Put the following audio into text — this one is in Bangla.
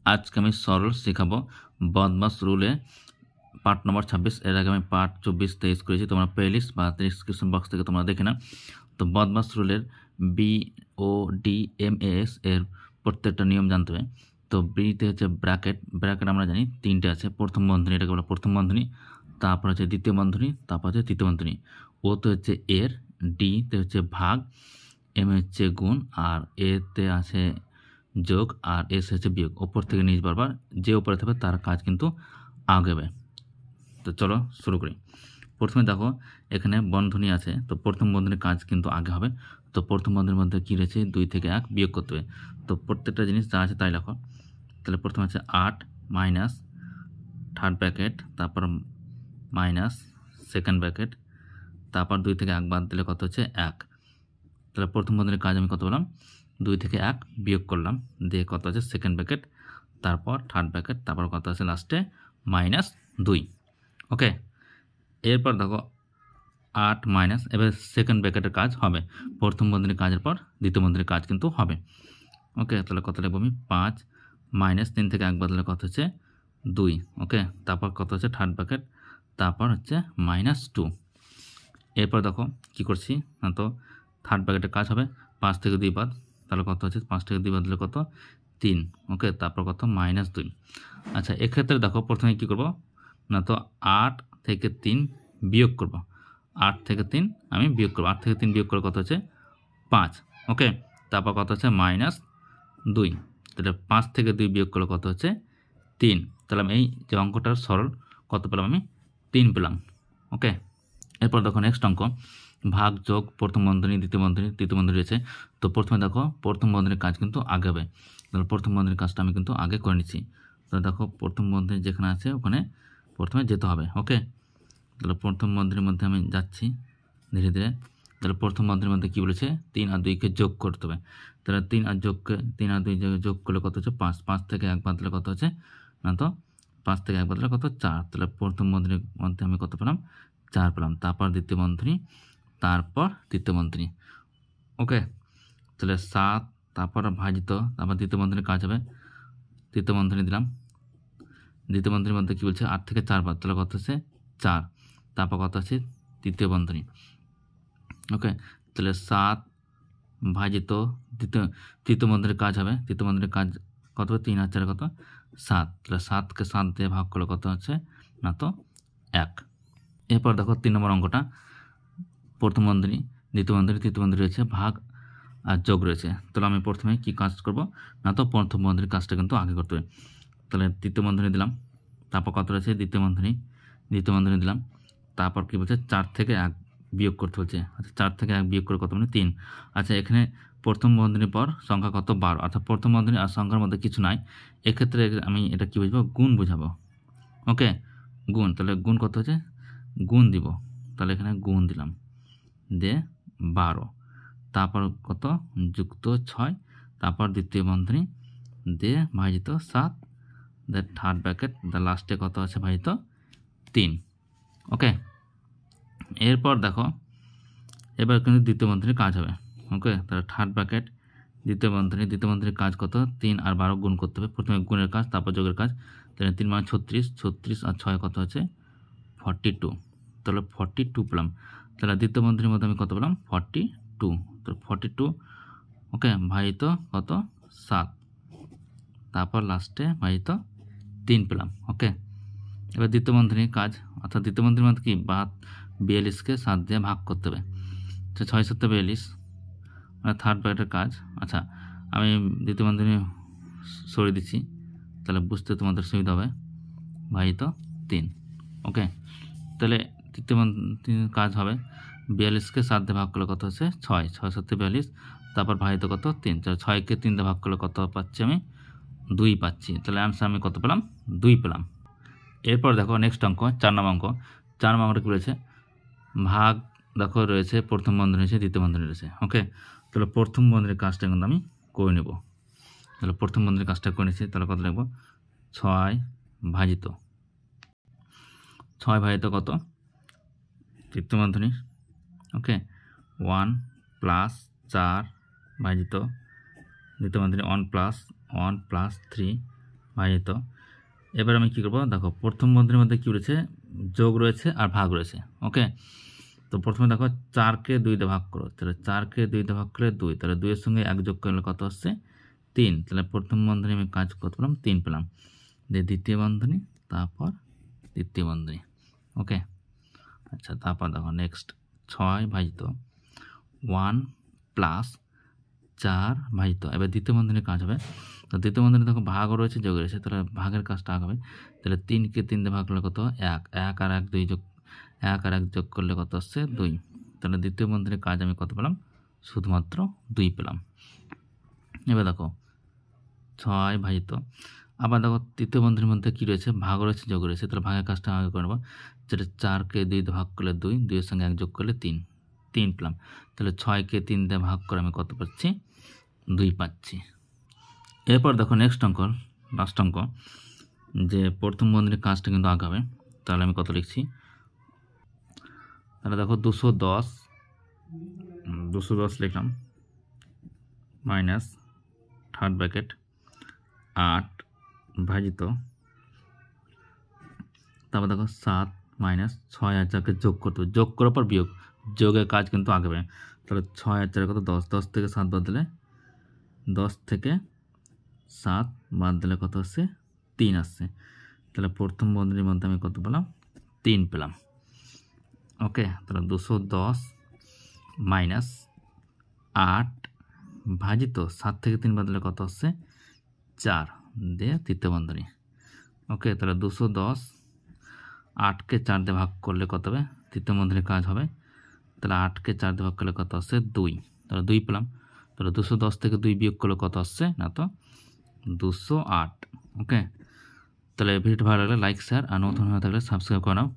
আজকে আমি সরল শেখাবো বদমাস রুলে পার্ট নম্বর 26। এর আগে আমি পার্ট 24-23 করেছি, তোমরা প্লেলিস্ট বা ডিসক্রিপশন বক্স থেকে তোমরা দেখে নাও। তো বদমাস রুলের BODMAS এর প্রত্যেকটা নিয়ম জানতে হবে। তো বিতে হচ্ছে ব্র্যাকেট, ব্র্যাকেট আমরা জানি তিনটে আছে। প্রথম বন্ধনী, এটাকে বলা প্রথম বন্ধনী, তারপর হচ্ছে দ্বিতীয় বন্ধনী, তারপর হচ্ছে তৃতীয় বন্ধনী। ওতে হচ্ছে এর, ডিতে হচ্ছে ভাগ, এম হচ্ছে গুণ, আর এতে আছে যোগ, আর এস হচ্ছে বিয়োগ। ওপর থেকে নিচ বরাবর যে উপরে থাকবে তার কাজ কিন্তু আগেবে। তো চলো শুরু করি। প্রথমে দেখো এখানে বন্ধনী আছে, তো প্রথম বন্ধনীর কাজ কিন্তু আগে হবে। তো প্রথম বন্ধনীর মধ্যে কী রয়েছে, 2 থেকে 1 বিয়োগ করতে হবে। তো প্রত্যেকটা জিনিস যা আছে তাই লেখো। তাহলে প্রথমে আছে 8 মাইনাস থার্ড ব্র্যাকেট, তারপর মাইনাস সেকেন্ড ব্র্যাকেট, তারপর 2 থেকে 1 বাদ দিলে কত হচ্ছে 1। তাহলে প্রথম বন্ধনীর কাজ আমি কত বললাম, 2 থেকে 1 বিয়োগ করলাম, দিয়ে কত আছে সেকেন্ড ব্র্যাকেট, তারপর থার্ড ব্র্যাকেট, তারপর কত আছে লাস্টে -2। ওকে, এরপর দেখো 8 মাইনাস, এবার সেকেন্ড ব্র্যাকেটের কাজ হবে। প্রথম বন্ধনীর কাজের পর দ্বিতীয় বন্ধনীর কাজ কিন্তু হবে। ওকে, তাহলে কত লিখবো আমি, 5 মাইনাস 3 থেকে 1 বাদলে কত হচ্ছে 2। ওকে, তারপর কত হচ্ছে থার্ড ব্র্যাকেট, তারপর হচ্ছে -2। এরপর দেখো কি করছি না, তো থার্ড ব্র্যাকেটের কাজ হবে 5 থেকে 2 বাদ, তাহলে কত হচ্ছে 5 থেকে 2 বাদ দিলে কত 3। ওকে, তারপর কত -2। আচ্ছা, এক্ষেত্রে দেখো প্রথমে কি করব না, তো 8 থেকে 3 বিয়োগ করব। 8 থেকে 3 আমি বিয়োগ করব। 8 থেকে 3 বিয়োগ করে কত হচ্ছে 5। ওকে, তারপর কত হচ্ছে -2। তাহলে 5 থেকে 2 বিয়োগ করলে কত হচ্ছে 3। তাহলে আমি এই যে অঙ্কটার সরল কত পেলাম, আমি 3 পেলাম। ওকে, এরপর দেখো নেক্সট অঙ্ক, ভাগ যোগ প্রথম বন্ধনী, দ্বিতীয় বন্ধনী, তৃতীয় বন্ধনী রয়েছে। তো প্রথমে দেখো প্রথম বন্ধনীর কাজ কিন্তু আগে হবে। তাহলে প্রথম বন্ধনীর কাজটা আমি কিন্তু আগে করে নিচ্ছি। তো দেখো প্রথম বন্ধনী যেখানে আছে ওখানে প্রথমে যেতে হবে। ওকে, তাহলে প্রথম বন্ধনীর মধ্যে আমি যাচ্ছি ধীরে ধীরে। তাহলে প্রথম বন্ধনীর মধ্যে কী বলেছে, 3 আর 2কে যোগ করতে হবে। তাহলে 3 আর 2 যোগ করলে কত হচ্ছে 5। 5 থেকে 1 বাদ দিলে কত হচ্ছে না, তো 5 থেকে 1 বাদ দিলে কত 4। তাহলে প্রথম বন্ধনীর মধ্যে আমি কত পেলাম, 4 পেলাম। তারপর দ্বিতীয় বন্ধনী, তারপর তৃতীয় বন্ধনী। ওকে, তাহলে 7, তারপর ভাজিত, তারপর দ্বিতীয় বন্ধনীর কাজ হবে। তৃতীয় বন্ধনী দিলাম, দ্বিতীয় বন্ধনীর মধ্যে কী বলছে 8 থেকে 4 বাদ, তাহলে কত হচ্ছে 4। তারপর কত আছে তৃতীয় বন্ধনী। ওকে, তাহলে 7 ভাজিত তৃতীয় বন্ধনীর কাজ হবে। তৃতীয় বন্ধনীর কাজ কত হবে, 3 আর 4 কত 7। তাহলে 7কে 7 দিয়ে ভাগ করলে কত হচ্ছে না, তো 1। এরপর দেখো 3 নম্বর অঙ্কটা, প্রথম বন্ধনী, দ্বিতীয় বন্ধনী, তৃতীয় বন্ধনী রয়েছে, ভাগ আর যোগ রয়েছে। তাহলে আমি প্রথমে কি কাজ করব না, তো প্রথম বন্ধনীর কাজটা কিন্তু আগে করতে হবে। তাহলে তৃতীয় বন্ধনী দিলাম, তারপর কত রয়েছে দ্বিতীয় বন্ধনী দিলাম, তারপর কি বলছে 4 থেকে 1 বিয়োগ করতে হচ্ছে। আচ্ছা, 4 থেকে 1 বিয়োগ করে কত মানে 3। আচ্ছা, এখানে প্রথম বন্ধনীর পর সংখ্যা কত 12, অর্থাৎ প্রথম বন্ধনী আর সংখ্যার মধ্যে কিছু নাই। এক্ষেত্রে আমি এটা কী বুঝবো, গুণ বুঝাবো। ওকে, গুণ, তাহলে গুণ কত হচ্ছে, গুণ দিব। তাহলে এখানে গুণ দিলাম, দিয়ে 12, তারপর কত যুক্ত 6, তারপর দ্বিতীয় বন্ধনী দিয়ে ভাজিত 7, দিয়ে থার্ড ব্র্যাকেট, লাস্টে কত আছে ভাজিত 3। ওকে, এরপর দেখো এবার কিন্তু দ্বিতীয় বন্ধনীর কাজ হবে। ওকে, তাহলে থার্ড ব্র্যাকেট, দ্বিতীয় বন্ধনীর কাজ কত, 3 আর 12 গুণ করতে হবে। প্রথমে গুণের কাজ, তারপর যোগের কাজ। তাহলে 3 মানে 36 আর 6 কত হচ্ছে 42। তাহলে 42 পেলাম। তাহলে দ্বিতীয় বন্ধনীর মধ্যে আমি কত পেলাম 42। তো 42, ওকে, ভাজিত কত 7, তারপর লাস্টে ভাজিত 3 পেলাম। ওকে, এবার দ্বিতীয় বন্ধনীর কাজ, অর্থাৎ দ্বিতীয় বন্ধনীর মধ্যে কি 42কে 7 দিয়ে ভাগ করতে হবে। তো 6 7 42, মানে থার্ড ব্র্যাকেটের কাজ। আচ্ছা, আমি দ্বিতীয় বন্ধনী সরিয়ে দিচ্ছি, তাহলে বুঝতে তোমাদের সুবিধা হবে। ভাজিত 3। ওকে, তাহলে তৃতীয় বন্ধনীর কাজ হবে 42কে 7 দিয়ে ভাগ করলে কত হচ্ছে 6, 6 7 42, তারপর ভাজিত কত 3। 6কে 3 দিয়ে ভাগ করলে কত পাচ্ছি আমি 2 পাচ্ছি। তাহলে অ্যান্সার আমি কত পেলাম, 2 পেলাম। এরপর দেখো নেক্সট অঙ্ক, 4 নম্বর অঙ্ক। 4 নম্বর অঙ্কটা কী রয়েছে, ভাগ দেখো রয়েছে, প্রথম বন্ধনী রয়েছে, দ্বিতীয় বন্ধনী রয়েছে। ওকে, তাহলে প্রথম বন্ধনীর কাজটা কিন্তু আমি করে নেব। তাহলে প্রথম বন্ধনীর কাজটা করে নিচ্ছি, তাহলে কত লিখব, 6 ভাজিত কত তৃতীয় বন্ধনী। ওকে, 1 + 4 ভাজিত দ্বিতীয় বন্ধনী, 1 + 1 প্লাস 3 ভাজিত, এবার আমি কী করবো দেখো প্রথম বন্ধনীর মধ্যে কী রয়েছে যোগ রয়েছে আর ভাগ রয়েছে। ওকে, তো প্রথমে দেখো 4কে 2 দিয়ে ভাগ করো, তাহলে 4কে 2 দিয়ে ভাগ করলে 2, তাহলে 2 এর সঙ্গে 1 যোগ করলে কত হচ্ছে 3, তাহলে প্রথম বন্ধনী আমি কাজ করতে পেলাম 3 পেলাম, দিয়ে দ্বিতীয় বন্ধনী তারপর তৃতীয় বন্ধনী। ওকে, আচ্ছা তারপর দেখো নেক্সট 6 ভাজিত 1 প্লাস 4 ভাজিত, এবার দ্বিতীয় বন্ধনীর কাজ হবে। তো দ্বিতীয় বন্ধনী দেখো ভাগও রয়েছে যোগ রয়েছে, তাহলে ভাগের কাজটা আগে হবে, তাহলে 3কে 3 দিয়ে ভাগ করলে কত 1, 1 আর 1 2 যোগ 1 আর 1 যোগ করলে কত আসছে 2, তাহলে দ্বিতীয় বন্ধনীর কাজ আমি কত পেলাম শুধুমাত্র 2 পেলাম। এবার দেখো 6 ভাজিত, আবার দেখো তৃতীয় বন্ধনীর মধ্যে কী রয়েছে ভাগ রয়েছে যোগ রয়েছে, তাহলে ভাগের কাজটা আগে করে নেবো, যেটা 4কে 2 দিয়ে ভাগ করলে 2, 2 এর সঙ্গে 1 যোগ করলে 3, 3 পেলাম, তাহলে 6কে 3 দিয়ে ভাগ করে আমি কত পাচ্ছি 2 পাচ্ছি। এরপর দেখো নেক্সট অঙ্ক, লাস্ট অঙ্ক, যে প্রথম বন্ধনীর কাজটা কিন্তু আগে হবে, তাহলে আমি কত লিখছি, তাহলে দেখো 210 লিখলাম মাইনাস থার্ড ব্র্যাকেট 8 ভাজিত, তারপর দেখো 7 মাইনাস 6 আর 4কে যোগ করতে হবে, যোগ করার পর বিয়োগ, যোগের কাজ কিন্তু আগে হবে, তাহলে 6 আর 4 কত 10, 10 থেকে 7 বাদ দিলে 10 থেকে 7 বাদ দিলে কত আসছে 3 আসছে, তাহলে প্রথম বন্ধনীর মধ্যে আমি কত পেলাম 3 পেলাম। ওকে, তাহলে 210 মাইনাস 8 ভাজিত 7 থেকে 3 বাদ দিলে কত আসছে 4, দিয়ে তৃতীয় বন্ধনী। ওকে, তাহলে 210 8কে 4 দিয়ে ভাগ করলে কত হবে তৃতীয় বন্ধনীর কাজ হবে, তাহলে 8কে 4 দিয়ে ভাগ করলে কত আসছে 2, তাহলে 2 পেলাম, তাহলে 210 থেকে 2 বিয়োগ করলে কত আসছে না তো 208। ওকে, তাহলে ভিডিওটা ভালো লাগলে লাইক শেয়ার আর নতুন হয়ে থাকলে সাবস্ক্রাইব করে নাও।